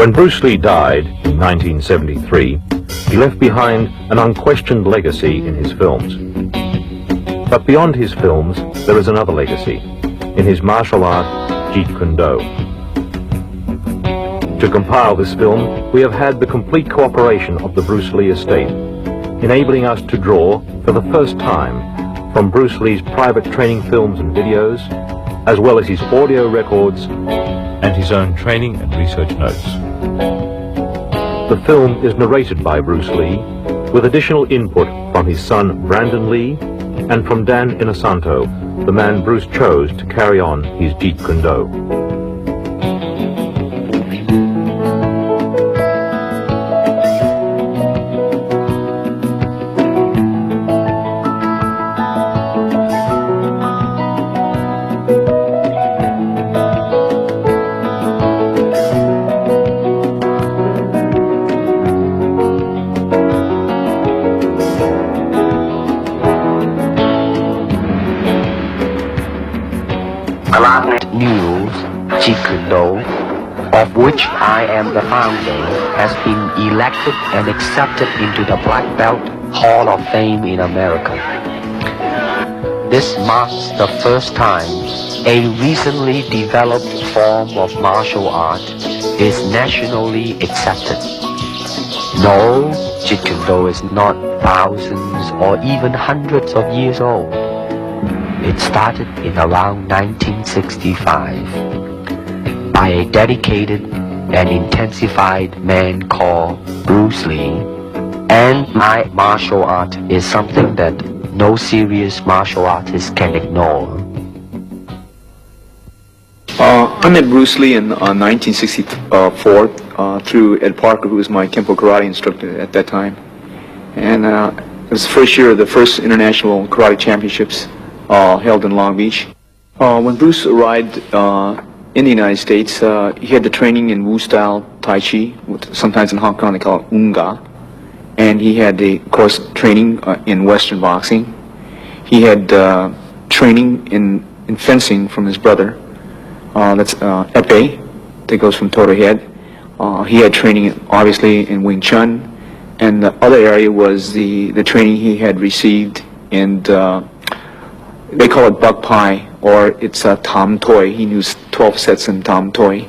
When Bruce Lee died in 1973, he left behind an unquestioned legacy in his films. But beyond his films, there is another legacy, in his martial art, Jeet Kune Do. To compile this film, we have had the complete cooperation of the Bruce Lee estate, enabling us to draw, for the first time, from Bruce Lee's private training films and videos, as well as his audio records and his own training and research notes. The film is narrated by Bruce Lee, with additional input from his son Brandon Lee and from Dan Inosanto, the man Bruce chose to carry on his Jeet Kune Do. News, Jeet Kune Do, of which I am the founder, has been elected and accepted into the Black Belt Hall of Fame in America. This marks the first time a recently developed form of martial art is nationally accepted. No, Jeet Kune Do is not thousands or even hundreds of years old. It started in around 1965 by a dedicated and intensified man called Bruce Lee, and my martial art is something that no serious martial artist can ignore. I met Bruce Lee in 1964 through Ed Parker, who was my Kempo karate instructor at that time, and it was the first year of the first international karate championships held in Long Beach. When Bruce arrived in the United States, he had the training in Wu-style Tai Chi, sometimes in Hong Kong they call it Unga, and he had the course training in Western boxing. He had training in fencing from his brother, that's Epee, that goes from toe to head. He had training obviously in Wing Chun, and the other area was the training he had received in they call it Buk Pai, or it's Tom Toy. He knew 12 sets in Tom Toy.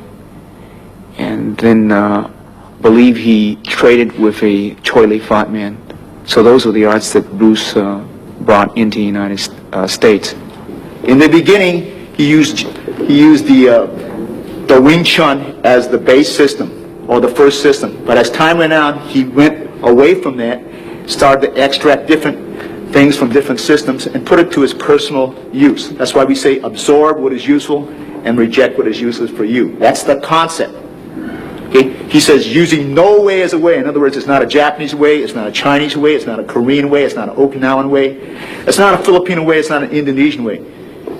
And then believe he traded with a Choi Lee Fat Man. So those were the arts that Bruce brought into the United States. In the beginning, he used the Wing Chun as the base system, or the first system. But as time went on, he went away from that, started to extract different things from different systems and put it to his personal use. That's why we say absorb what is useful and reject what is useless for you. That's the concept. Okay? He says using no way as a way. In other words, it's not a Japanese way, it's not a Chinese way, it's not a Korean way, it's not an Okinawan way, it's not a Filipino way, it's not an Indonesian way.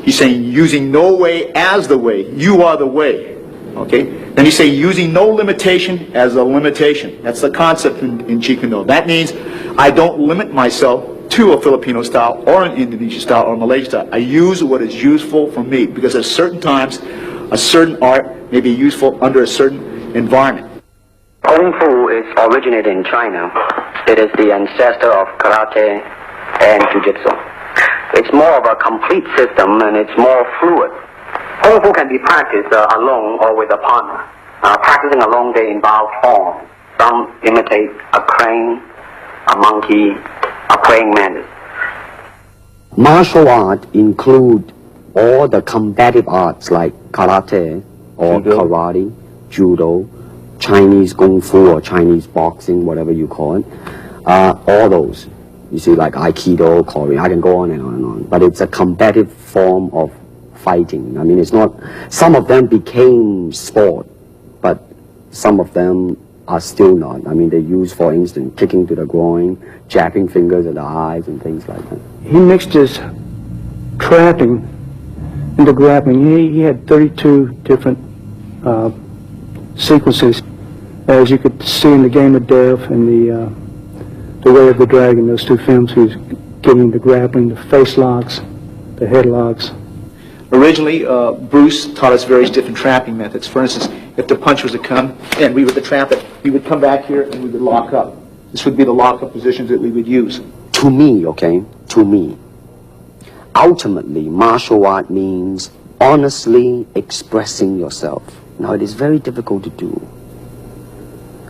He's saying using no way as the way. You are the way. Okay? Then he's saying using no limitation as a limitation. That's the concept in Jeet Kune Do. That means I don't limit myself to a Filipino style or an Indonesian style or a Malaysian style. I use what is useful for me, because at certain times a certain art may be useful under a certain environment. Kung Fu is originated in China. It is the ancestor of karate and jiu-jitsu. It's more of a complete system, and it's more fluid. Kung Fu can be practiced alone or with a partner. Practicing alone, they involve form. Some imitate a crane, a monkey, a praying mantis. Martial art include all the combative arts like karate or karate, judo, Chinese kung fu or Chinese boxing, whatever you call it. All those. You see, like Aikido, Korean, I can go on and on and on. But it's a combative form of fighting. I mean, it's not, some of them became sport, but some of them are still not. I mean, they use, for instance, kicking to the groin, jabbing fingers at the eyes and things like that. He mixed his trapping into grappling. He had 32 different sequences, as you could see in The Game of Death and the Way of the Dragon, those two films. He was giving the grappling, the face locks, the head locks. Originally, Bruce taught us various different trapping methods. For instance, if the punch was to come and we were to trap it, we would come back here and we would lock up. This would be the lock-up positions that we would use. To me, okay, to me, ultimately, martial art means honestly expressing yourself. Now, it is very difficult to do.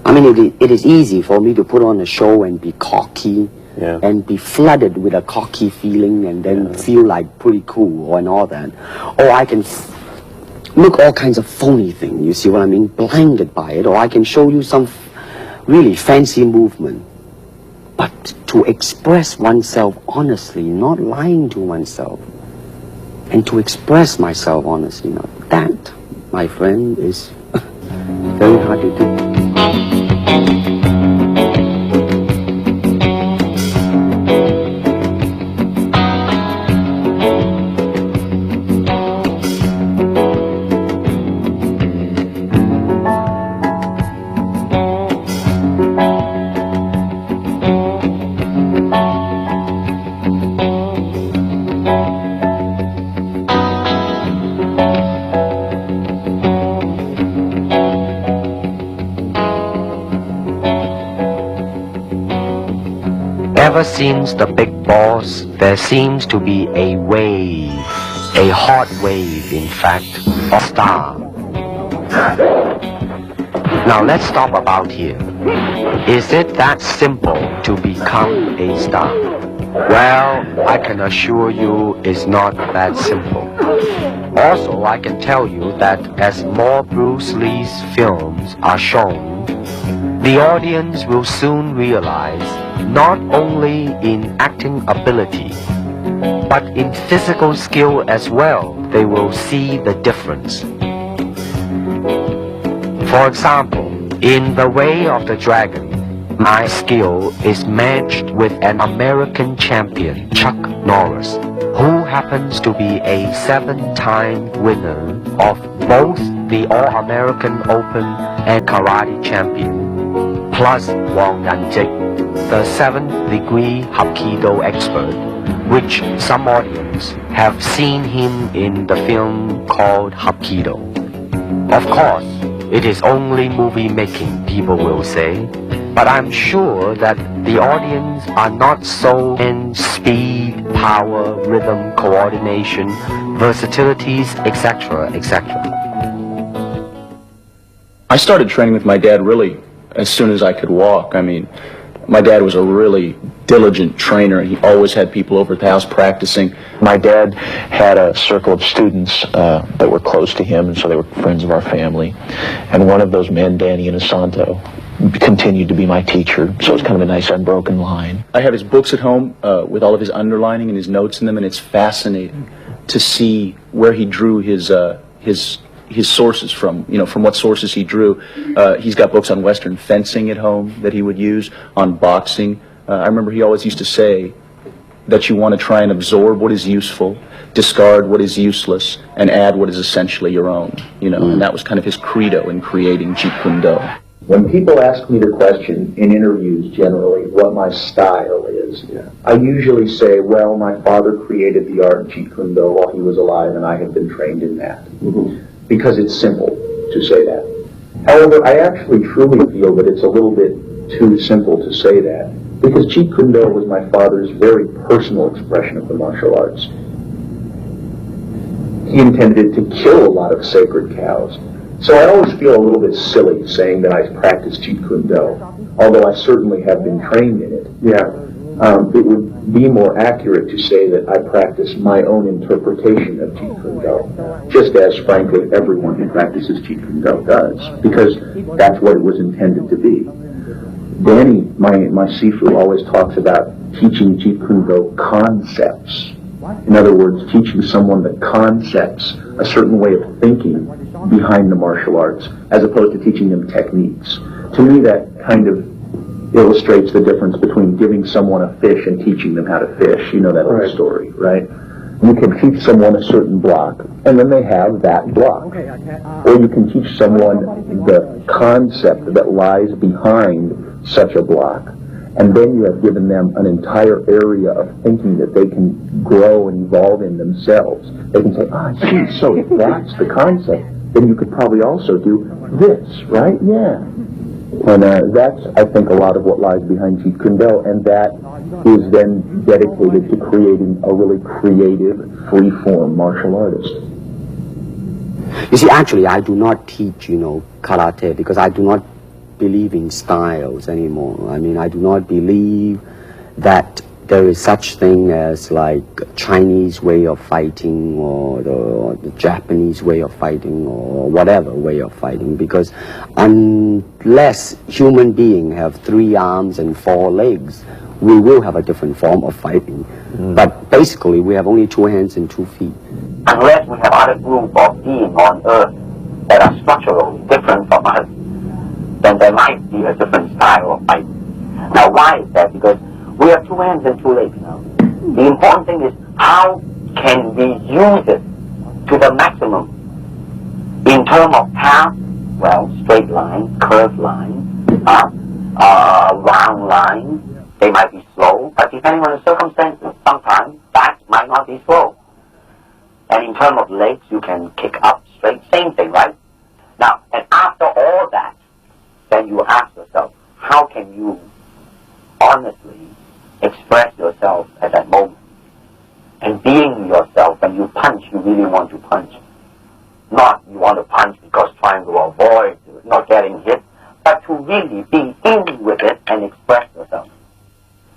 I mean, it is easy for me to put on a show and be cocky and be flooded with a cocky feeling and then feel like pretty cool and all that. Or I can look all kinds of phony things, you see what I mean, blinded by it. Or I can show you some really fancy movement. But to express oneself honestly, not lying to oneself, and to express myself honestly, now that, my friend, is very hard to do. Ever since the big boss, there seems to be a wave, a hot wave, in fact, of star. Now let's stop about here. Is it that simple to become a star? Well, I can assure you it's not that simple. Also, I can tell you that as more Bruce Lee's films are shown, the audience will soon realize not only in acting ability, but in physical skill as well, they will see the difference. For example, in The Way of the Dragon, my skill is matched with an American champion, Chuck Norris, who happens to be a 7-time winner of both the All-American Open and Karate champion, plus Wang Yanjik, the 7th degree Hapkido expert, which some audience have seen him in the film called Hapkido. Of course, it is only movie making, people will say, but I'm sure that the audience are not so in speed, power, rhythm, coordination, versatilities, etc., etc. I started training with my dad really as soon as I could walk. I mean, my dad was a really diligent trainer. He always had people over at the house practicing. My dad had a circle of students that were close to him, and so they were friends of our family. And one of those men, Danny Inosanto, continued to be my teacher, so it's kind of a nice unbroken line. I have his books at home with all of his underlining and his notes in them, and it's fascinating to see where he drew his sources from, from what sources he drew. He's got books on Western fencing at home that he would use, on boxing. I remember he always used to say that you want to try and absorb what is useful, discard what is useless, and add what is essentially your own, and that was kind of his credo in creating Jeet Kune Do. When people ask me the question in interviews generally what my style is, I usually say, well, my father created the art of Jeet Kune Do while he was alive, and I have been trained in that. Because it's simple to say that. However, I actually truly feel that it's a little bit too simple to say that, because Jeet Kune Do was my father's very personal expression of the martial arts. He intended to kill a lot of sacred cows. So I always feel a little bit silly saying that I practice Jeet Kune Do, although I certainly have been trained in it. It would be more accurate to say that I practice my own interpretation of Jeet Kune Do, just as, frankly, everyone who practices Jeet Kune Do does, because that's what it was intended to be. Danny, my Sifu, always talks about teaching Jeet Kune Do concepts. In other words, teaching someone the concepts, a certain way of thinking behind the martial arts, as opposed to teaching them techniques. To me, that kind of illustrates the difference between giving someone a fish and teaching them how to fish. You know that old story, right? You can teach someone a certain block, and then they have that block. Or you can teach someone the concept that lies behind such a block, and then you have given them an entire area of thinking that they can grow and evolve in themselves. They can say, gee, so that's the concept. then you could probably also do this, right? Yeah. And that's, I think, a lot of what lies behind Jeet Kune Do, and that is then dedicated to creating a really creative, free-form martial artist. You see, actually, I do not teach, karate because I do not believe in styles anymore. I mean, I do not believe that there is such thing as like Chinese way of fighting or the Japanese way of fighting or whatever way of fighting, because unless human beings have 3 arms and 4 legs, we will have a different form of fighting. But basically, we have only 2 hands and 2 feet. Unless we have other group of beings on Earth that are structurally different from us, then there might be a different style of fighting. Now, why is that? Because we have 2 hands and 2 legs now. The important thing is how can we use it to the maximum in terms of path, well, straight line, curved line, round line. They might be slow, but depending on the circumstances, sometimes that might not be slow. And in terms of legs, you can kick up straight, same thing, right? Now, and after all that, then you ask yourself, how can you honestly express yourself at that moment? And being yourself, when you punch, you really want to punch. Not you want to punch because trying to avoid not getting hit, but to really be in with it and express yourself.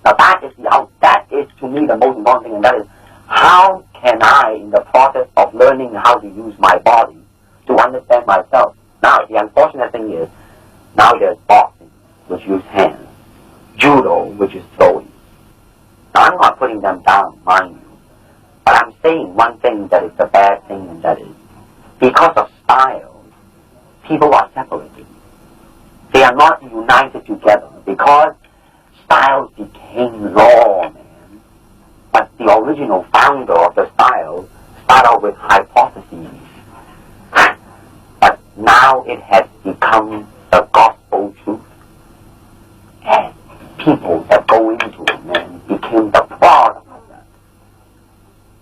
Now that is to me the most important thing, and that is how can I, in the process of learning how to use my body, to understand myself. Now the unfortunate thing is, now there's boxing, which use hands, judo, which is throwing. Now I'm not putting them down, mind you, but I'm saying one thing that is the bad thing, and that is, because of style, people are separated. They are not united together, because styles became law, man. But the original founder of the style started out with hypotheses. But now it has become the gospel truth. And people that go into it, man, became the product of that.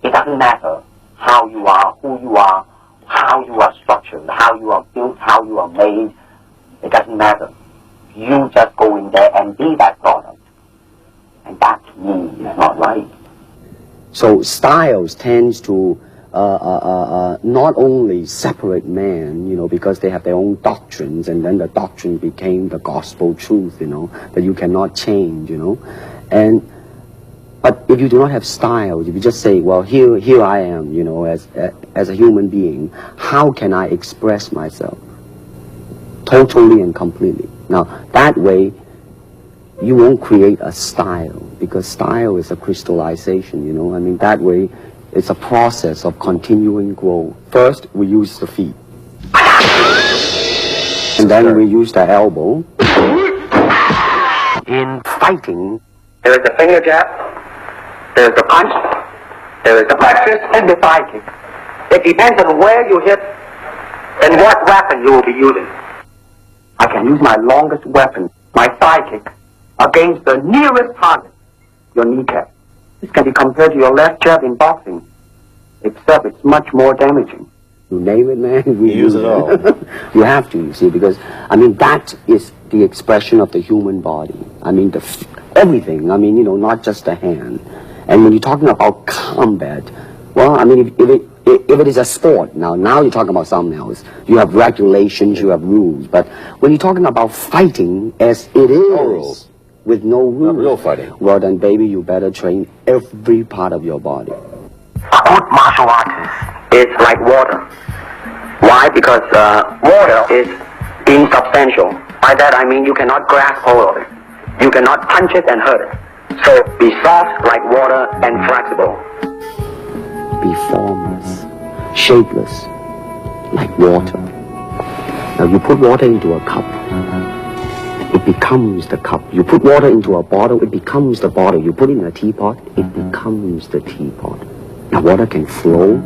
It doesn't matter how you are, who you are, how you are structured, how you are built, how you are made. It doesn't matter. You just go in there and be that product. And that, to me, is not right. So styles tends to not only separate man, because they have their own doctrines, and then the doctrine became the gospel truth, that you cannot change, But if you do not have styles, if you just say, well, here I am, as a human being, how can I express myself? Totally and completely. Now, that way, you won't create a style, because style is a crystallization, that way, it's a process of continuing growth. First, we use the feet. And then we use the elbow. In fighting, There is the finger jab, there is the punch, there is the practice, and the side kick. It depends on where you hit and what weapon you will be using. I can use my longest weapon, my side kick, against the nearest target, your kneecap. This can be compared to your left jab in boxing, except it's much more damaging. You name it, man. We use it all. You have to, you see, because, that is the expression of the human body. Everything. Not just the hand. And when you're talking about combat, well, if it is a sport, now you're talking about something else. You have regulations, you have rules. But when you're talking about fighting as it is, no rules. With no rules, Not real fighting. Well, then, baby, you better train every part of your body. A good martial artist is like water. Why? Because water is insubstantial. By that I mean you cannot grasp hold of it. You cannot punch it and hurt it. So be soft like water and flexible. Be formless, shapeless, like water. Now you put water into a cup, it becomes the cup. You put water into a bottle, it becomes the bottle. You put it in a teapot, it becomes the teapot. Now water can flow,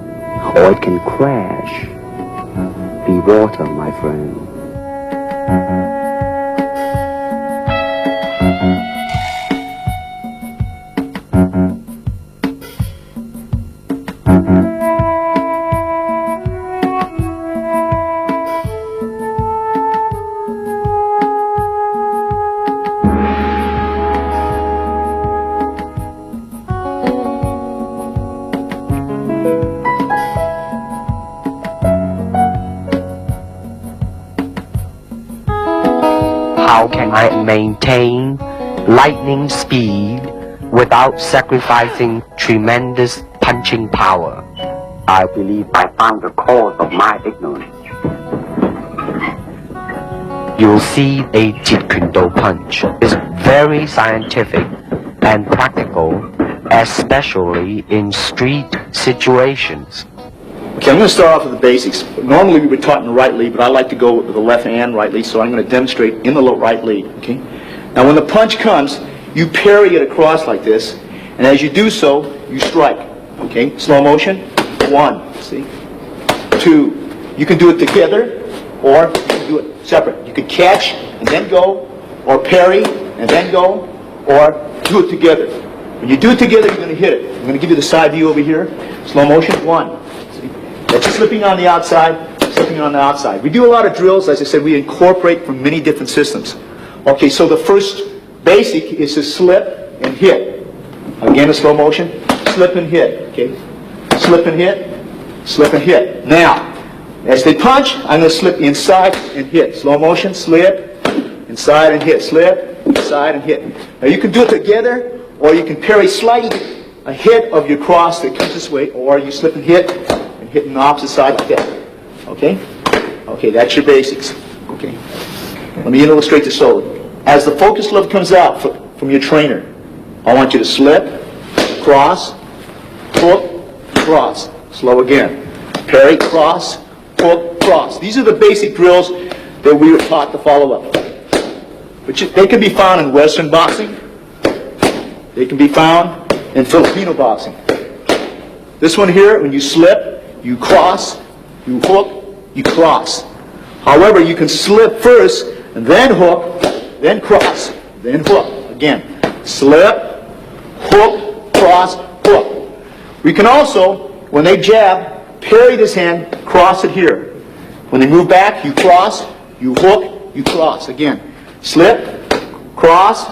or it can crash. Be water, my friend. how can I maintain lightning speed without sacrificing tremendous punching power? I believe I found the cause of my ignorance. You'll see a Jeet Kune Do punch is very scientific and practical, especially in street situations. Okay, I'm going to start off with the basics. Normally we were taught in the right lead, but I like to go with the left and right lead, so I'm going to demonstrate in the right lead. Okay. Now when the punch comes, you parry it across like this, and as you do so, you strike. Okay, slow motion. 1, see, 2. You can do it together, or you can do it separate. You could catch and then go, or parry and then go, or do it together. When you do it together, you're going to hit it. I'm going to give you the side view over here. Slow motion. 1. See, that's slipping on the outside, slipping on the outside. We do a lot of drills. As I said, we incorporate from many different systems. Okay, so the first basic is to slip and hit. Again, a slow motion. Slip and hit. Okay. Slip and hit, slip and hit. Now, as they punch, I'm going to slip inside and hit. Slow motion, slip, inside and hit, slip, inside and hit. Now you can do it together, or you can parry slightly ahead of your cross that comes this way, or you slip and hit on the opposite side like that. Okay? Okay, that's your basics. Okay. Let me illustrate this slowly. As the focus glove comes out from your trainer, I want you to slip, cross, hook, cross. Slow again. Parry, cross, hook, cross. These are the basic drills that we were taught to follow up. But they can be found in Western boxing. They can be found in Filipino boxing. This one here, when you slip, you cross, you hook, you cross. However, you can slip first, and then hook, then cross, then hook. Again, slip, hook, cross, hook. We can also, when they jab, parry this hand, cross it here. When they move back, you cross, you hook, you cross. Again, slip, cross,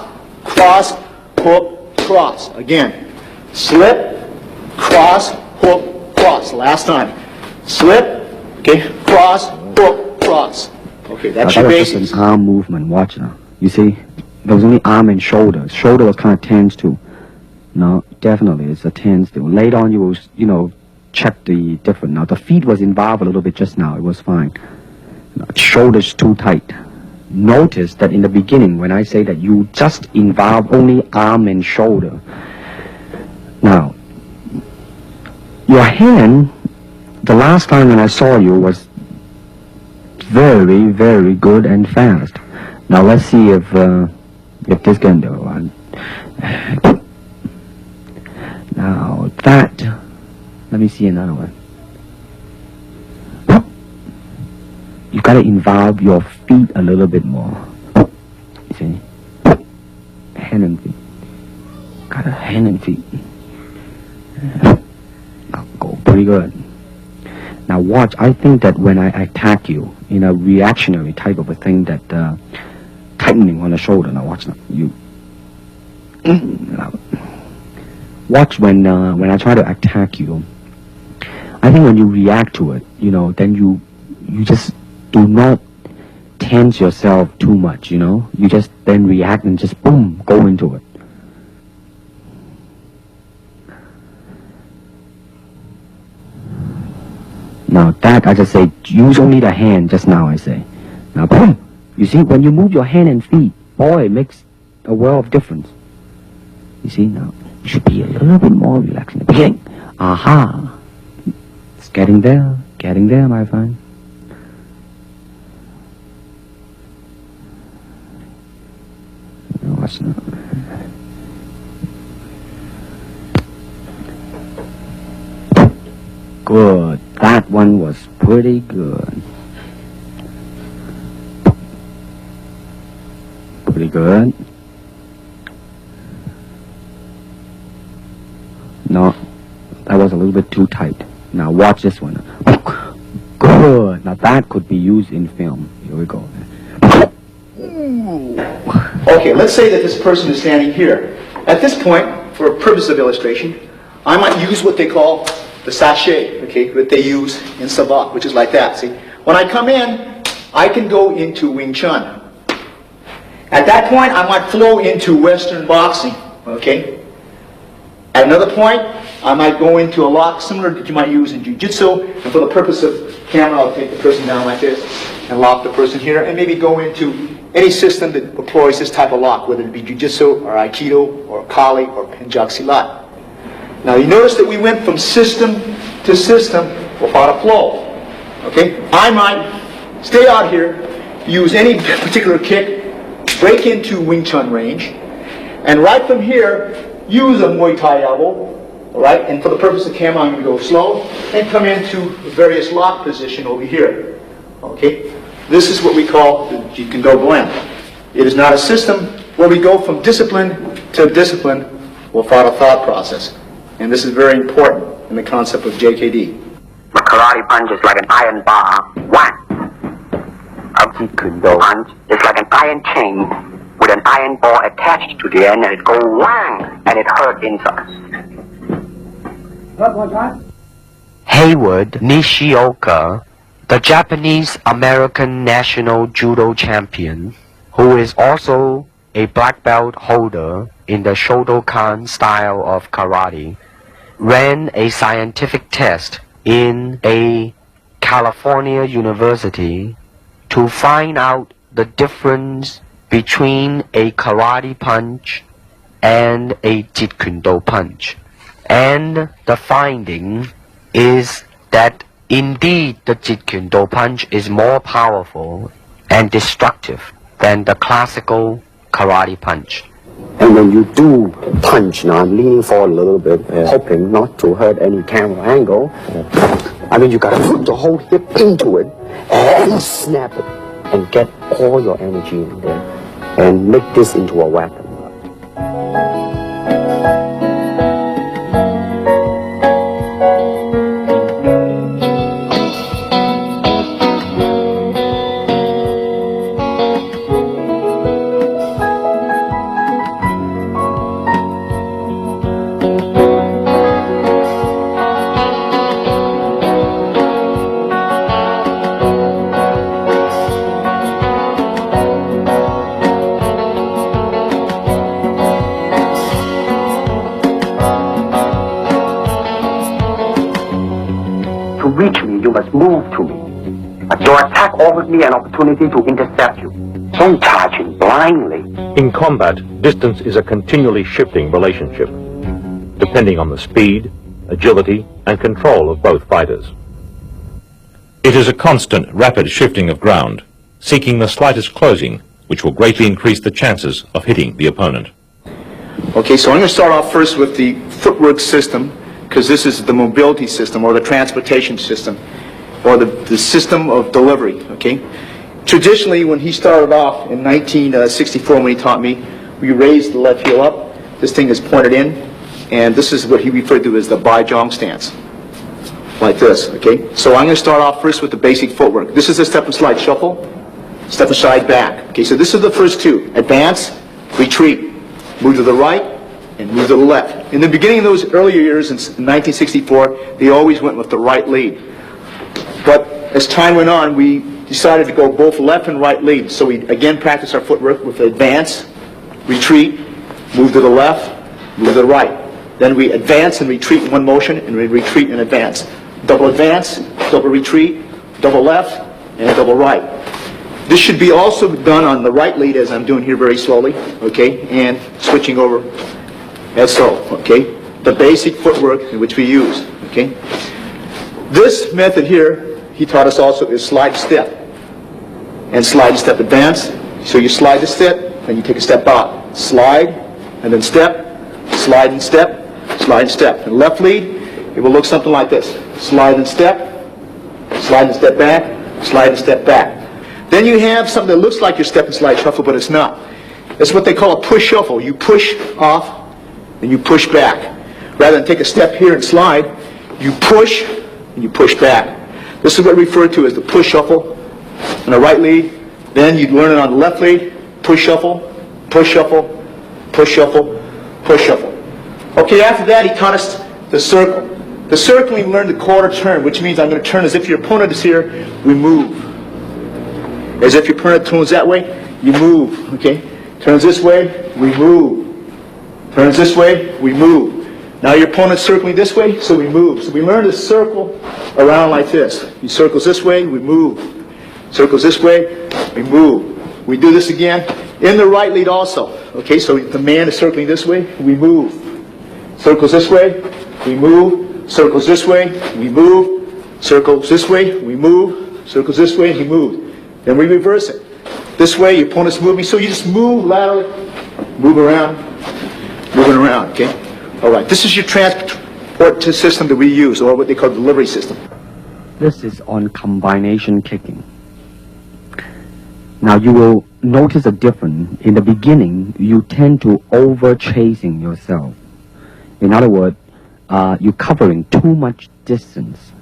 cross, hook, cross. Again, slip, cross, hook, cross. Last time. Slip, okay, cross, hook, cross. Okay, that's your basics. That was just an arm movement. Watch now. You see, there was only arm and shoulder. Shoulder was kind of tense too. No, definitely, it's a tense still. Later on, you will, check the different. Now, the feet was involved a little bit just now. It was fine. Shoulders too tight. Notice that in the beginning, when I say that you just involve only arm and shoulder. Now, your hand, the last time when I saw you was very, very good and fast. Now, let's see if this can do one. Now that, let me see another one. You gotta involve your feet a little bit more. You see? Hand and feet. Gotta hand and feet. Now go pretty good. Now watch, I think that when I attack you in a reactionary type of a thing that tightening on the shoulder. Now watch now. You now, watch when I try to attack you. I think when you react to it, then you just do not tense yourself too much, You just then react and just boom, go into it. Now that, I just say, use only the hand just now, I say. Now boom, you see, when you move your hand and feet, boy, it makes a world of difference. You see, now, you should be a little bit more relaxed in the beginning. Aha! It's getting there, my friend. Watch now. Good. That one was pretty good. Pretty good. No, that was a little bit too tight. Now watch this one. Good. Now that could be used in film. Here we go. Okay, let's say that this person is standing here. At this point, for purpose of illustration, I might use what they call the sachet, okay, that they use in Savate, which is like that, see? When I come in, I can go into Wing Chun. At that point, I might flow into Western boxing, okay? At another point, I might go into a lock similar that you might use in Jiu-Jitsu, and for the purpose of camera, I'll take the person down like this and lock the person here, and maybe go into any system that employs this type of lock, whether it be Jiu-Jitsu or Aikido or Kali or Pencak Silat. Now you notice that we went from system to system without a flow. Okay? I might stay out here, use any particular kick, break into Wing Chun range, and right from here, use a Muay Thai elbow, all right? And for the purpose of camera, I'm going to go slow and come into various lock position over here. Okay? This is what we call the Jeet Kune Do blend. It is not a system where we go from discipline to discipline without a thought process. And this is very important in the concept of JKD. The karate punch is like an iron bar. Whack! A Jeet Kune Do punch is like an iron chain with an iron ball attached to the end, and it goes whang, and it hurts inside. Hayward Nishioka, the Japanese-American national judo champion, who is also a black belt holder in the Shotokan style of karate, ran a scientific test in a California university to find out the difference between a karate punch and a Jeet Kune Do punch. And the finding is that indeed the Jeet Kune Do punch is more powerful and destructive than the classical karate punch. And when you do punch, now I'm leaning forward a little bit, hoping not to hurt any camera angle. I mean, you gotta put the whole hip into it and snap it and get all your energy in there and make this into a weapon. To reach me, you must move to me. But your attack offers me an opportunity to intercept you. Don't charge him blindly. In combat, distance is a continually shifting relationship, depending on the speed, agility, and control of both fighters. It is a constant, rapid shifting of ground, seeking the slightest closing, which will greatly increase the chances of hitting the opponent. Okay, so I'm going to start off first with the footwork system, because this is the mobility system or the transportation system or the system of delivery, okay? Traditionally, when he started off in 1964 when he taught me, we raised the left heel up, this thing is pointed in, and this is what he referred to as the Baijong stance, like this, okay? So I'm going to start off first with the basic footwork. This is a step and slide shuffle, step and slide back. Okay, so this is the first two, advance, retreat, move to the right, and move to the left. In the beginning of those earlier years in 1964, they always went with the right lead. But as time went on, we decided to go both left and right lead. So we again practiced our footwork with advance, retreat, move to the left, move to the right. Then we advance and retreat in one motion, and we retreat and advance. Double advance, double retreat, double left, and double right. This should be also done on the right lead as I'm doing here very slowly, okay, and switching over as so, okay? The basic footwork in which we use, okay? This method here, he taught us also, is slide step. And slide step advance. So you slide the step, and you take a step out. Slide, and then step, slide and step, slide and step. And left lead, it will look something like this. Slide and step back, slide and step back. Then you have something that looks like your step and slide shuffle, but it's not. It's what they call a push shuffle. You push off, and you push back. Rather than take a step here and slide, you push and you push back. This is what we refer to as the push shuffle on the right lead. Then you'd learn it on the left lead, push shuffle, push shuffle, push shuffle, push shuffle. Okay, after that he taught us the circle. The circle we learned the quarter turn, which means I'm going to turn as if your opponent is here, we move. As if your opponent turns that way, you move, okay? Turns this way, we move. Turns this way, we move. Now your opponent's circling this way, so we move. So we learn to circle around like this. He circles this way, we move. Circles this way, we move. We do this again in the right lead also. Okay, so the man is circling this way, we move. Circles this way, we move. Circles this way, we move. Circles this way, we move. Circles this way, he moves. Then we reverse it. This way, your opponent's moving, so you just move laterally, move around, moving around, okay? All right, this is your transport system that we use, or what they call delivery system. This is on combination kicking. Now you will notice a difference. In the beginning, you tend to over-chasing yourself. In other words, you're covering too much distance.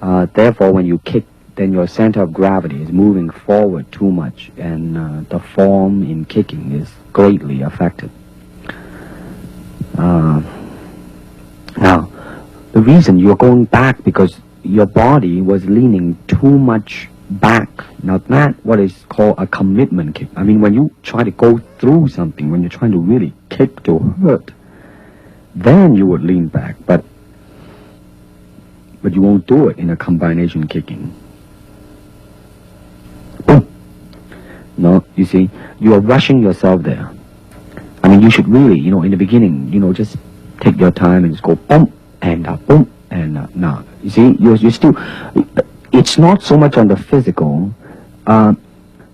Therefore, when you kick, then your center of gravity is moving forward too much, and the form in kicking is greatly affected. Now, the reason you're going back because your body was leaning too much back. Now that's what is called a commitment kick. I mean, when you try to go through something, when you're trying to really kick to hurt, then you would lean back, but you won't do it in a combination kicking. Boom. No, you see, you are rushing yourself there. I mean, you should really, in the beginning, just take your time and just go boom and boom and now. You see, you're still. It's not so much on the physical.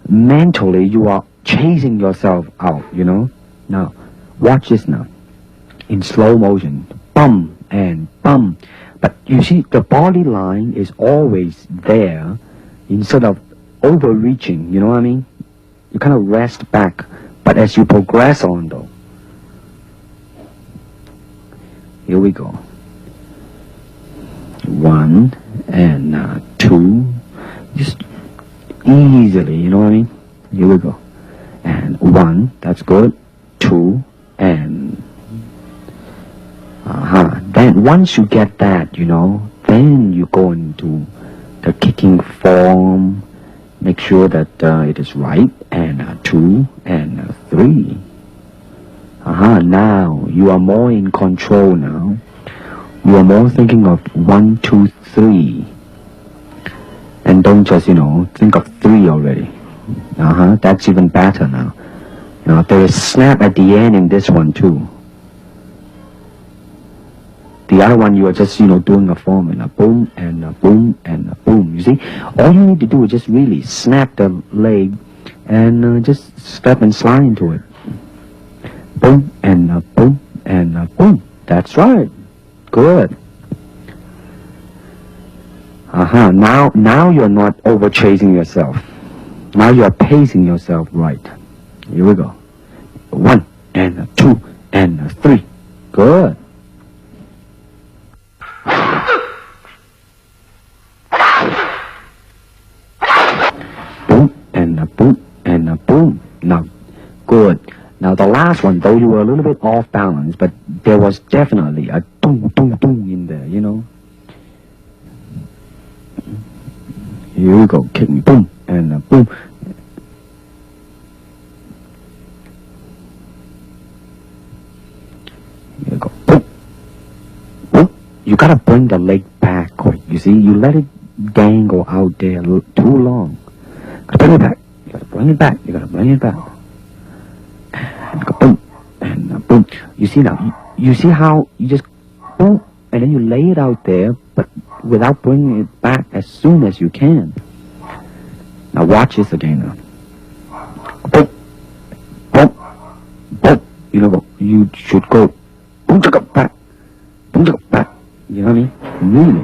Mentally, you are chasing yourself out. Now, watch this now. In slow motion, bum and bum. But you see, the body line is always there instead of overreaching. You know what I mean? You kind of rest back. But as you progress on, though, here we go. 1 and 2, just easily, you know what I mean? Here we go. And 1, that's good. 2 and then once you get that, then you go into the kicking form. Make sure that it is right. And 2 and 3. Now you are more in control now. You are more thinking of 1, 2, 3. And don't just, think of 3 already. That's even better now. There is snap at the end in this one too. The other one you are just, doing a form and a boom and a boom and a boom. You see, all you need to do is just really snap the leg and just step and slide into it. Boom and a boom and a boom. That's right. Good. Now you're not over chasing yourself. Now you're pacing yourself right. Here we go. 1 and 2 and 3. Good. Boom and a boom and a boom. Now, good. Now the last one, though, you were a little bit off balance, but there was definitely a doom, doom, doom in there, Here we go, kick me, boom, and a boom. Here we go, boom, boom. You gotta bring the leg back quick, you see? You let it dangle out there too long. Gotta bring it back, you gotta bring it back, you gotta bring it back. And go boom, and boom. You see now, you see how you just boom, and then you lay it out there, but without bringing it back as soon as you can. Now watch this again now. Boom, boom, boom. You should go boom, back, boom, back. You know what I mean? Really.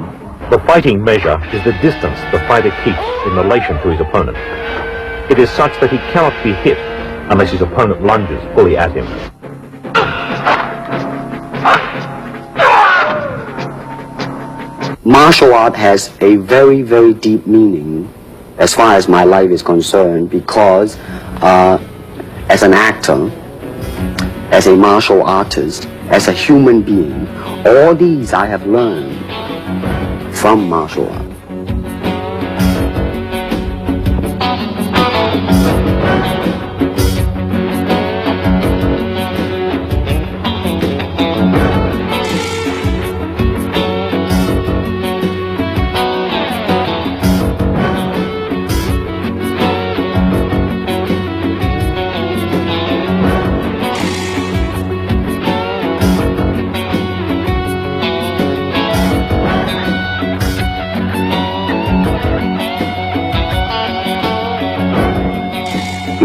The fighting measure is the distance the fighter keeps in relation to his opponent. It is such that he cannot be hit unless his opponent lunges fully at him. Martial art has a very, very deep meaning as far as my life is concerned, because as an actor, as a martial artist, as a human being, all these I have learned from martial art.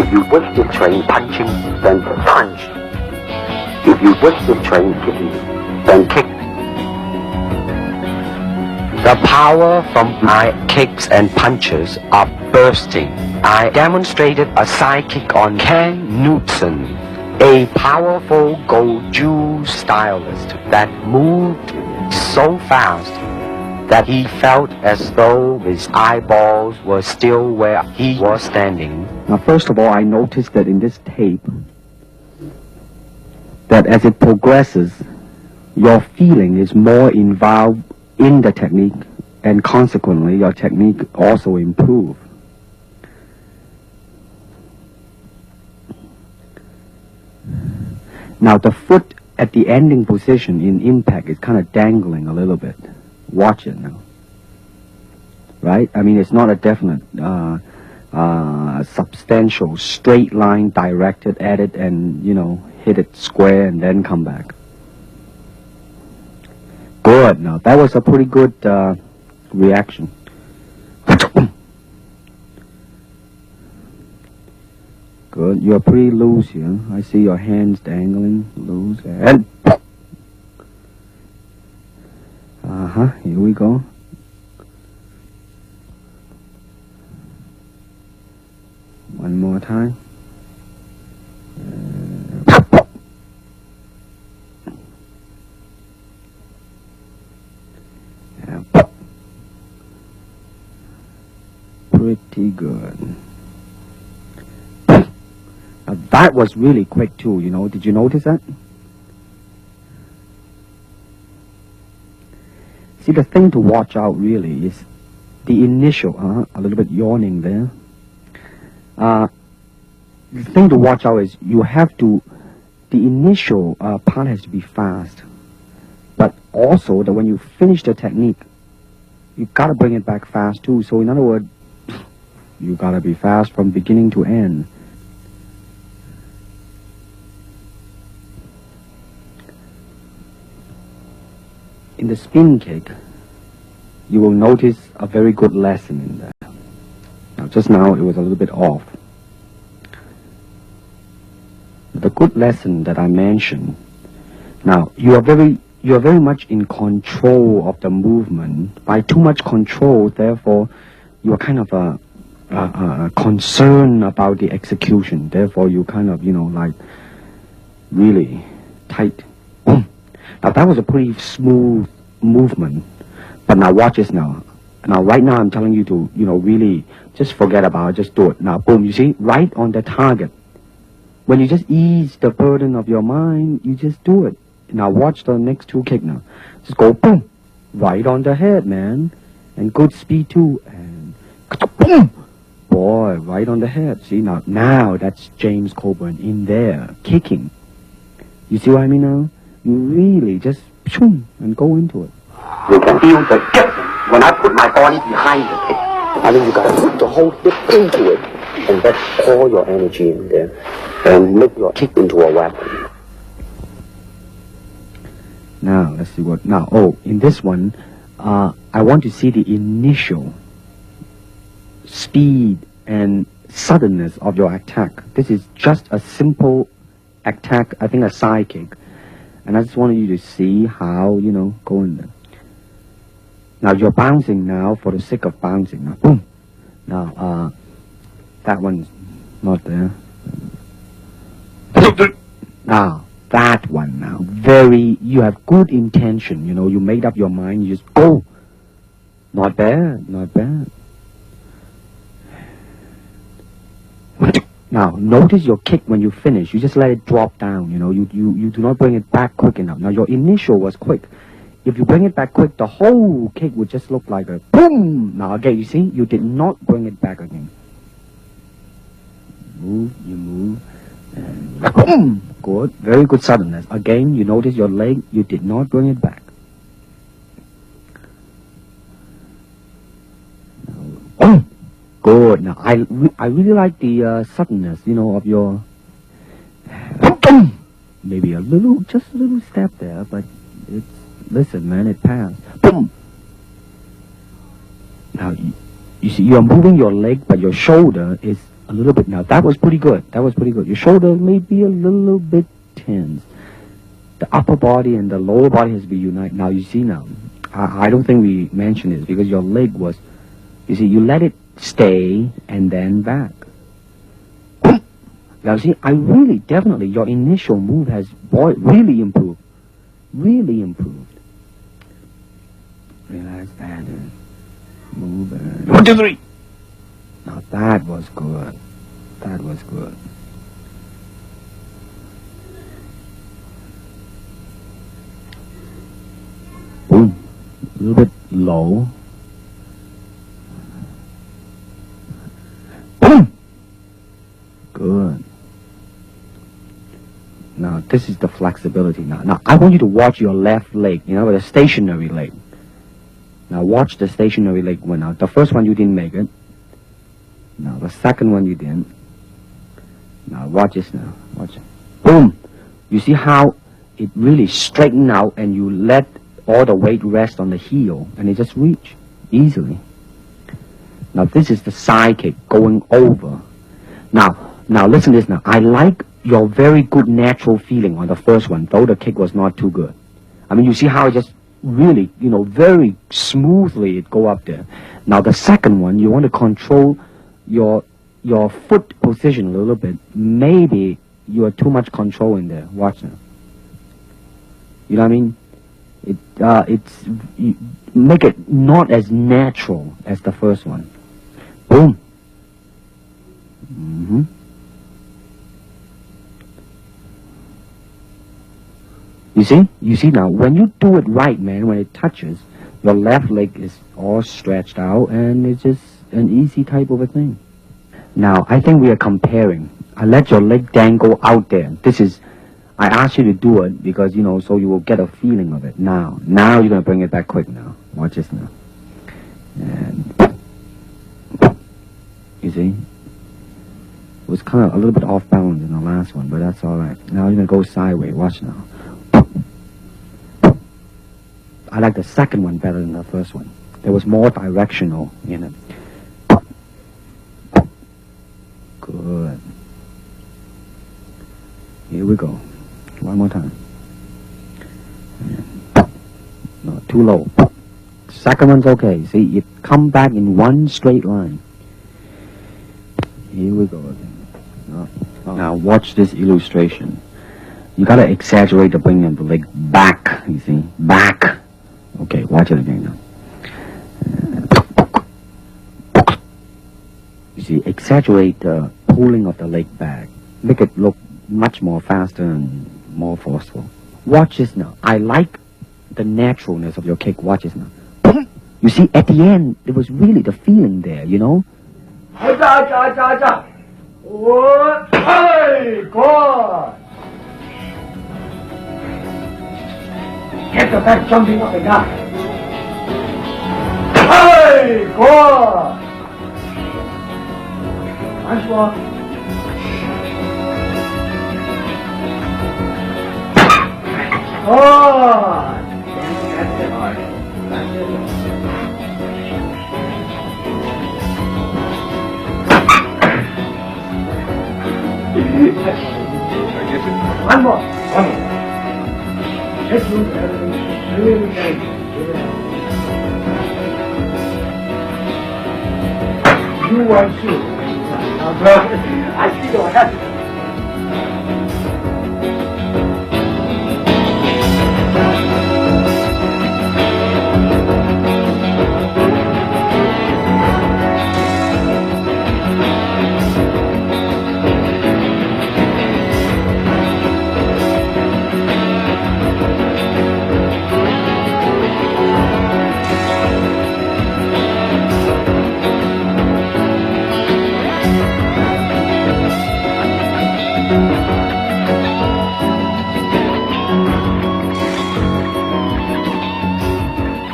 If you wish to train punching, then punch. If you wish to train kicking, then kick. The power from my kicks and punches are bursting. I demonstrated a side kick on Ken Knutson, a powerful Goju stylist that moved so fast that he felt as though his eyeballs were still where he was standing. Now, first of all, I noticed that in this tape, that as it progresses, your feeling is more involved in the technique, and consequently, your technique also improves. Now, the foot at the ending position in impact is kind of dangling a little bit. Watch it now. Right? I mean, it's not a definite, substantial, straight line directed at it and, you know, hit it square and then come back. Good. Now, that was a pretty good reaction. Good. You're pretty loose here. I see your hands dangling loose. And here we go. One more time. Pretty good. Now that was really quick too, you know. Did you notice that? See, the thing to watch out really is the initial, a little bit yawning there. The thing to watch out is you have to, the initial part has to be fast. But also that when you finish the technique, you gotta bring it back fast too. So in other words, you gotta be fast from beginning to end. In the spin kick, you will notice a very good lesson in that. Now, just now it was a little bit off. The good lesson that I mentioned. Now, you are very much in control of the movement. By too much control, therefore, you are kind of concerned about the execution. Therefore, you kind of, you know, like really tight. Boom. Now, that was a pretty smooth movement. But now watch this now. Now, right now, I'm telling you to, you know, really just forget about it. Just do it. Now, boom, you see, right on the target. When you just ease the burden of your mind, you just do it. Now, watch the next two kick now. Just go, boom, right on the head, man. And good speed, too. And boom! Boy, right on the head. See, now that's James Coburn in there, kicking. You see what I mean now? You really just, boom, and go into it. You can feel the kick when I put my body behind the kick. I mean, you gotta put the whole hip into it, and that's all your energy in there, and make your kick into a weapon. Now, let's see what, in this one, I want to see the initial speed and suddenness of your attack. This is just a simple attack, I think a side kick. And I just wanted you to see how, you know, go in there. Now, you're bouncing now for the sake of bouncing. Now, boom. Now, that one's not there. Now, that one now. You have good intention, you know, you made up your mind, you just go. Not bad, not bad. Now, notice your kick when you finish. You just let it drop down, you know. You do not bring it back quick enough. Now, your initial was quick. If you bring it back quick, the whole kick would just look like a boom. Now, again, you see, you did not bring it back again. You move, and boom. Good, very good suddenness. Again, you notice your leg, you did not bring it back. Boom. Good. Now, I really like the suddenness, you know, of your... Maybe just a little step there, but it's... Listen, man, it passed. Boom! Now, you see, you're moving your leg, but your shoulder is a little bit now. That was pretty good. That was pretty good. Your shoulder may be a little bit tense. The upper body and the lower body has been united. Now you see now, I don't think we mentioned this because your leg was, you see, you let it stay and then back. Now see, I really, definitely, your initial move has really improved. Really improved. Relax that. Move it. 1, 2, 3. Now that was good. That was good. Boom. A little bit low. Boom. Good. Now this is the flexibility. Now I want you to watch your left leg. You know, the stationary leg. Now watch the stationary leg one out. The first one you didn't make it. Now the second one you didn't. Now watch this now. Watch it. Boom. You see how it really straightened out and you let all the weight rest on the heel and it just reach easily. Now this is the side kick going over. Now listen to this now. I like your very good natural feeling on the first one, though the kick was not too good. I mean, you see how it just really, you know, very smoothly it go up there. Now the second one, you want to control your foot position a little bit. Maybe you are too much control in there. Watch now. You know what I mean? Make it not as natural as the first one. Boom. Mm-hmm. You see now, when you do it right, man, when it touches, your left leg is all stretched out and it's just an easy type of a thing. Now, I think we are comparing. I let your leg dangle out there. This is, I asked you to do it because, you know, so you will get a feeling of it. Now you're going to bring it back quick now. Watch this now. And, you see? It was kind of a little bit off balance in the last one, but that's all right. Now you're going to go sideways. Watch now. I like the second one better than the first one. There was more directional in it. Good. Here we go. One more time. No, too low. Second one's okay. See, you come back in one straight line. Here we go again. Now watch this illustration. You gotta exaggerate the bringing of the leg back, you see? Back. Okay, watch it again now. You see, exaggerate the pulling of the leg back. Make it look much more faster and more forceful. Watch this now. I like the naturalness of your kick. Watch this now. You see, at the end, there was really the feeling there, you know? Hey, God! Get the back jumping up and down. Hey, God! Nice one. Oh! That's it. That's it. One more. Let's move everything. Really tight. You want to. I see what happened.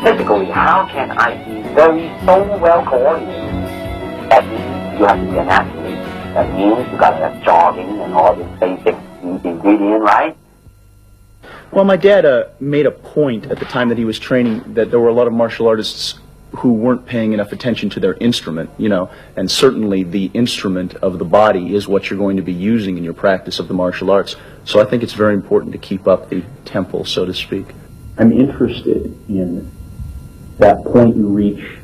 Physically, how can I be so well coordinated? That means you have to be an athlete. That means you got to have jogging and all this basic ingredient, right? Well, my dad made a point at the time that he was training that there were a lot of martial artists who weren't paying enough attention to their instrument, you know, and certainly the instrument of the body is what you're going to be using in your practice of the martial arts. So I think it's very important to keep up the tempo, so to speak. I'm interested in that point you reach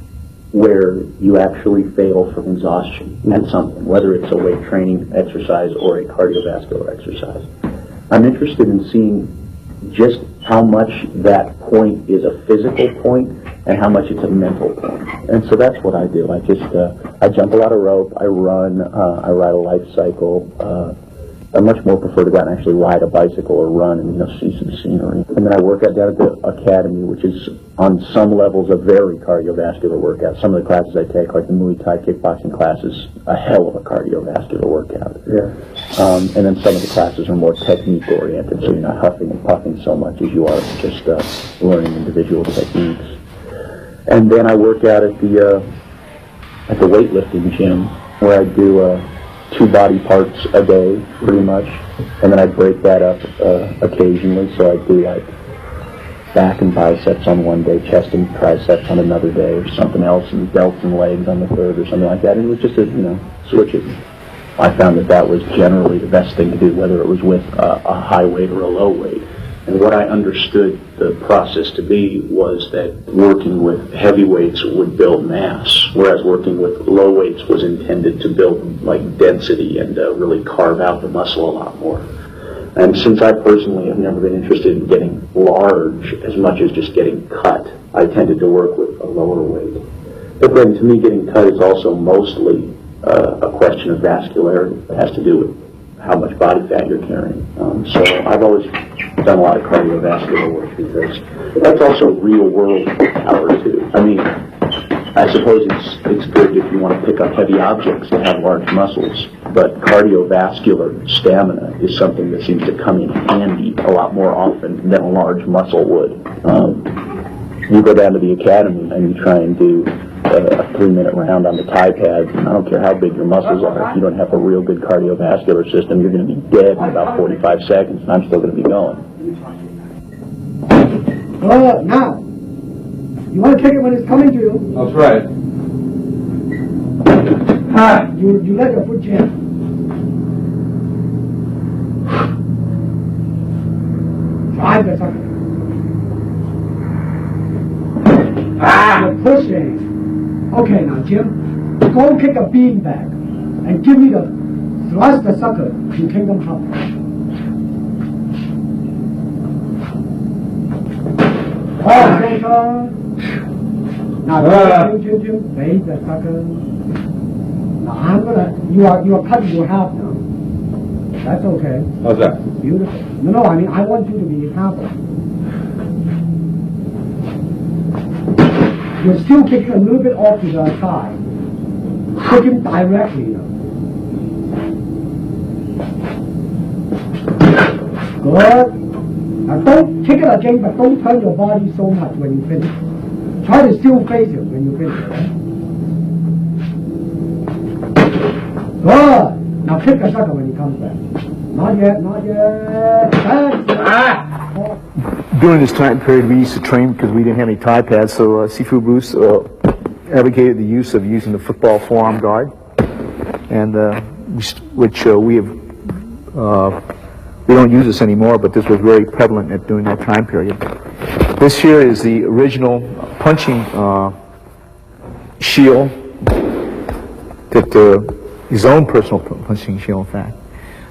where you actually fail from exhaustion at something, whether it's a weight training exercise or a cardiovascular exercise. I'm interested in seeing just how much that point is a physical point and how much it's a mental point. And so that's what I do. I jump a lot of rope, I run, I ride a life cycle. I much more prefer to go out and actually ride a bicycle or run and, you know, see some scenery. And then I work out down at the academy, which is on some levels a very cardiovascular workout. Some of the classes I take, like the Muay Thai kickboxing classes, a hell of a cardiovascular workout. Yeah. And then some of the classes are more technique oriented, so you're not huffing and puffing so much as you are just learning individual techniques. And then I work out at the weightlifting gym, where I do 2 body parts a day, pretty much, and then I break that up occasionally. So I do like back and biceps on one day, chest and triceps on another day, or something else, and delts and legs on the third, or something like that. And it was just switch it. I found that was generally the best thing to do, whether it was with a high weight or a low weight. And what I understood the process to be was that working with heavy weights would build mass, whereas working with low weights was intended to build like density and really carve out the muscle a lot more. And since I personally have never been interested in getting large as much as just getting cut, I tended to work with a lower weight. But then to me, getting cut is also mostly a question of vascularity. It has to do with how much body fat you're carrying. So I've always done a lot of cardiovascular work because that's also real world power too. I mean, I suppose it's good if you want to pick up heavy objects to have large muscles, but cardiovascular stamina is something that seems to come in handy a lot more often than a large muscle would. You go down to the academy and you try and do a 3-minute round on the Thai pads, and I don't care how big your muscles are, if you don't have a real good cardiovascular system, you're going to be dead in about 45 seconds, and I'm still going to be going. Now, you want to take it when it's coming to you. That's right. You let your foot jam. Drive the sucker. You're pushing. Okay, now, Jim, go kick a beanbag and give me the thrust the sucker in Kingdom Come. Now, Jim, raise the sucker. Now, you are cutting your half now. That's okay. How's that? Beautiful. No, I mean, I want you to be half of it. You're still kicking a little bit off to the side. Kick him directly, you know. Good. Now don't kick it again, but don't turn your body so much when you finish. Try to still face him when you finish. Good. Now kick the sucker when he comes back. Not yet, not yet. During this time period, we used to train because we didn't have any Thai pads, so Sifu Bruce advocated the use of using the football forearm guard, and which we don't use this anymore, but this was very prevalent during that time period. This here is the original punching shield, his own personal punching shield, in fact.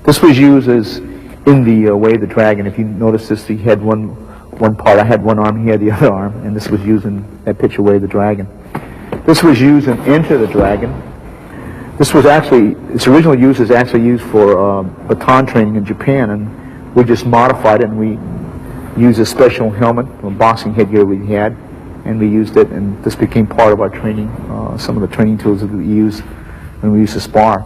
This was used as in the Way of the Dragon. If you notice this, he had one part. I had one arm, he had the other arm, and this was used in that picture, Way of the Dragon. This was used in Enter the Dragon. This was actually, its original use is actually used for baton training in Japan, and we just modified it, and we used a special helmet, a boxing headgear we had, and we used it, and this became part of our training, some of the training tools that we used when we used to spar.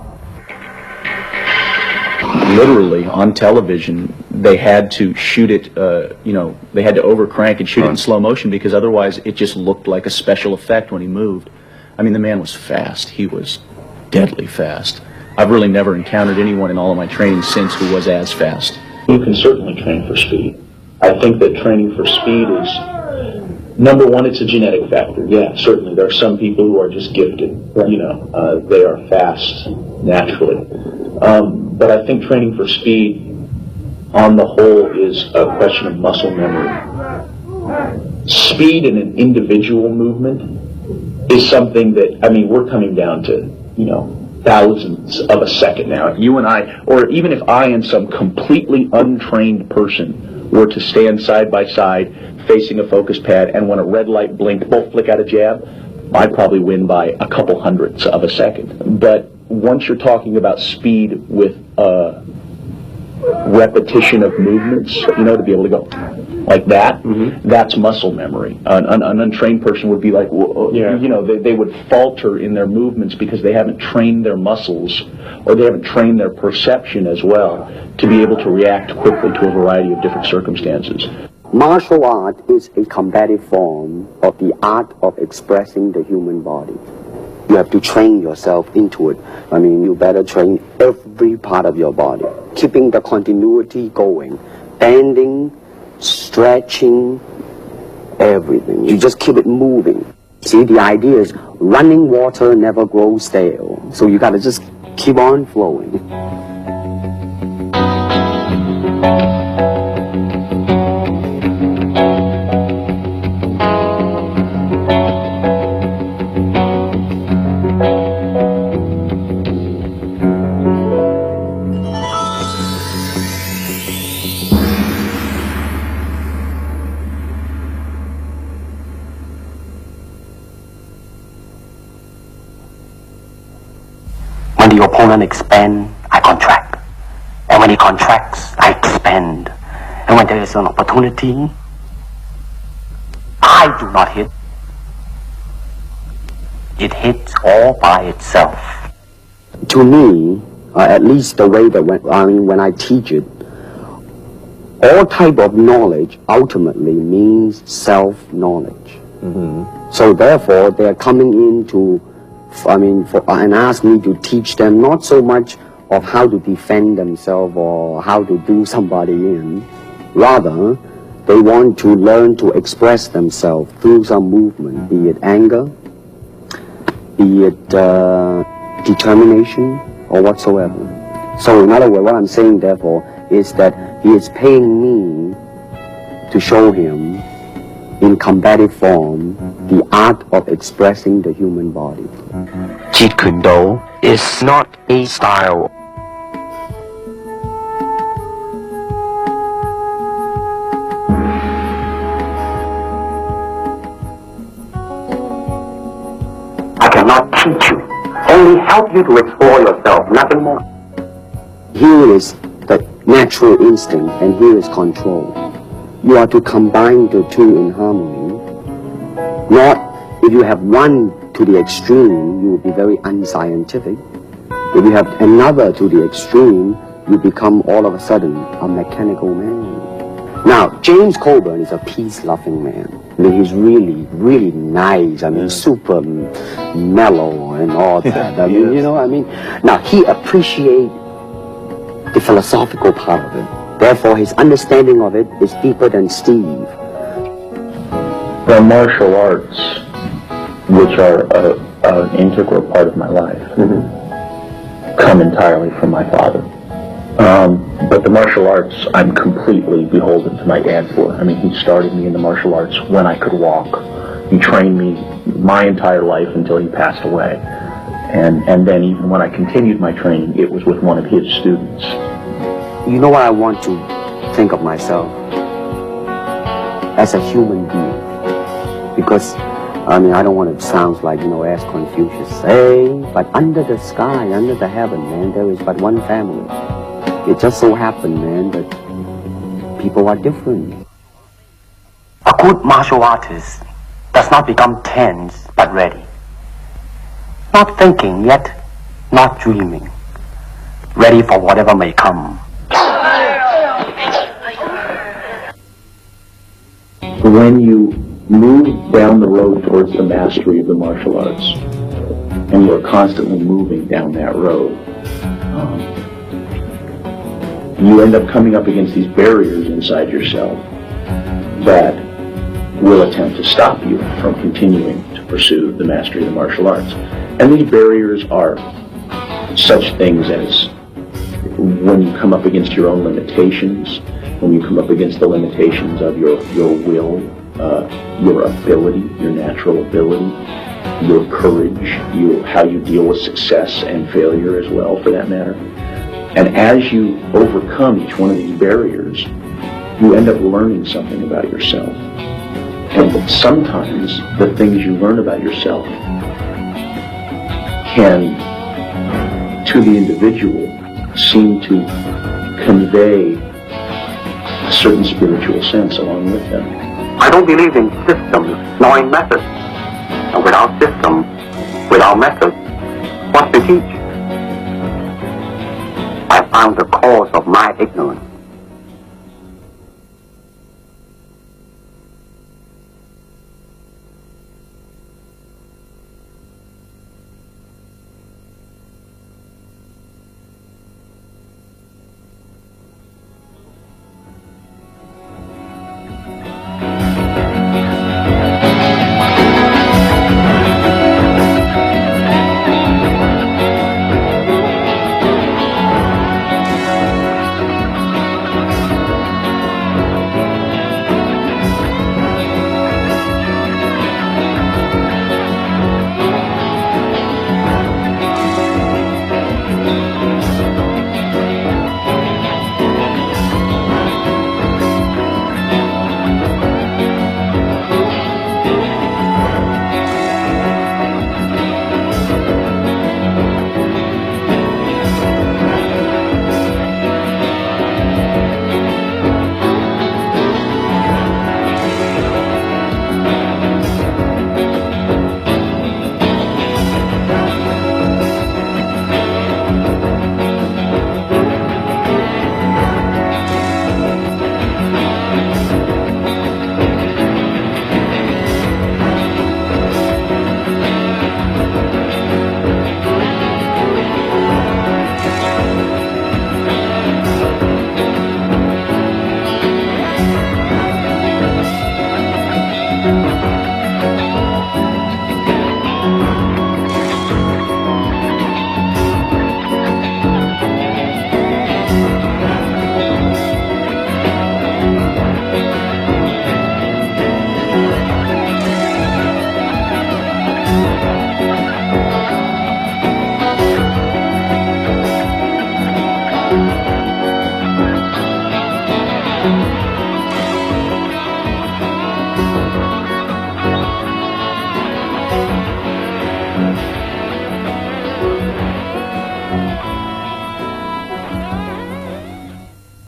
Literally, on television, they had to shoot it, they had to overcrank and shoot it in slow motion because otherwise it just looked like a special effect when he moved. I mean, the man was fast. He was deadly fast. I've really never encountered anyone in all of my training since who was as fast. You can certainly train for speed. I think that training for speed Number one, it's a genetic factor. Yeah, certainly. There are some people who are just gifted. You know, they are fast naturally. But I think training for speed, on the whole, is a question of muscle memory. Speed in an individual movement is something that, I mean, we're coming down to, you know, thousandths of a second now. If you and I, or even if I and some completely untrained person were to stand side by side facing a focus pad, and when a red light blinked, both flick out a jab, I'd probably win by a couple hundredths of a second. But once you're talking about speed with repetition of movements, you know, to be able to go like that, that's muscle memory. An untrained person would be like, you know, they would falter in their movements because they haven't trained their muscles, or they haven't trained their perception as well to be able to react quickly to a variety of different circumstances. Martial art is a combative form of the art of expressing the human body. You have to train yourself into it. I mean, you better train every part of your body, keeping the continuity going, bending, stretching, everything. You just keep it moving. See, the idea is running water never grows stale. So you gotta just keep on flowing. When the opponent expands, I contract. And when he contracts, I expand. And when there is an opportunity, I do not hit. It hits all by itself. To me, at least the way that when I teach it, all type of knowledge ultimately means self-knowledge. So therefore, they're coming in and ask me to teach them not so much of how to defend themselves or how to do somebody in. Rather, they want to learn to express themselves through some movement, be it anger, be it determination, or whatsoever. So in other words, what I'm saying, therefore, is that he is paying me to show him in combative form the art of expressing the human body. Jeet Kune Do is not a style. I cannot teach you, only help you to explore yourself, nothing more. Here is the natural instinct, and here is control. You are to combine the two in harmony. Not, if you have one to the extreme, you will be very unscientific. If you have another to the extreme, you become all of a sudden a mechanical man. Now, James Coburn is a peace-loving man. I mean, he's really, really nice. I mean, super mellow and all that. I mean, you know, I mean, now he appreciates the philosophical part of it. Therefore, his understanding of it is deeper than Steve. The martial arts, which are an integral part of my life, come entirely from my father. But the martial arts, I'm completely beholden to my dad for. I mean, he started me in the martial arts when I could walk. He trained me my entire life until he passed away. And then even when I continued my training, it was with one of his students. You know what I want to think of myself? As a human being. Because, I mean, I don't want to sound like, you know, as Confucius say, but under the sky, under the heaven, man, there is but one family. It just so happened, man, that people are different. A good martial artist does not become tense, but ready. Not thinking yet, not dreaming. Ready for whatever may come. When you move down the road towards the mastery of the martial arts, and you're constantly moving down that road, you end up coming up against these barriers inside yourself that will attempt to stop you from continuing to pursue the mastery of the martial arts. And these barriers are such things as when you come up against your own limitations, when you come up against the limitations of your will, your ability, your natural ability, your courage, how you deal with success and failure as well, for that matter. And as you overcome each one of these barriers, you end up learning something about yourself. And sometimes the things you learn about yourself can, to the individual, seem to convey a certain spiritual sense along with them. I don't believe in systems nor in methods. And without system, without method, what's to teach? I found the cause of my ignorance.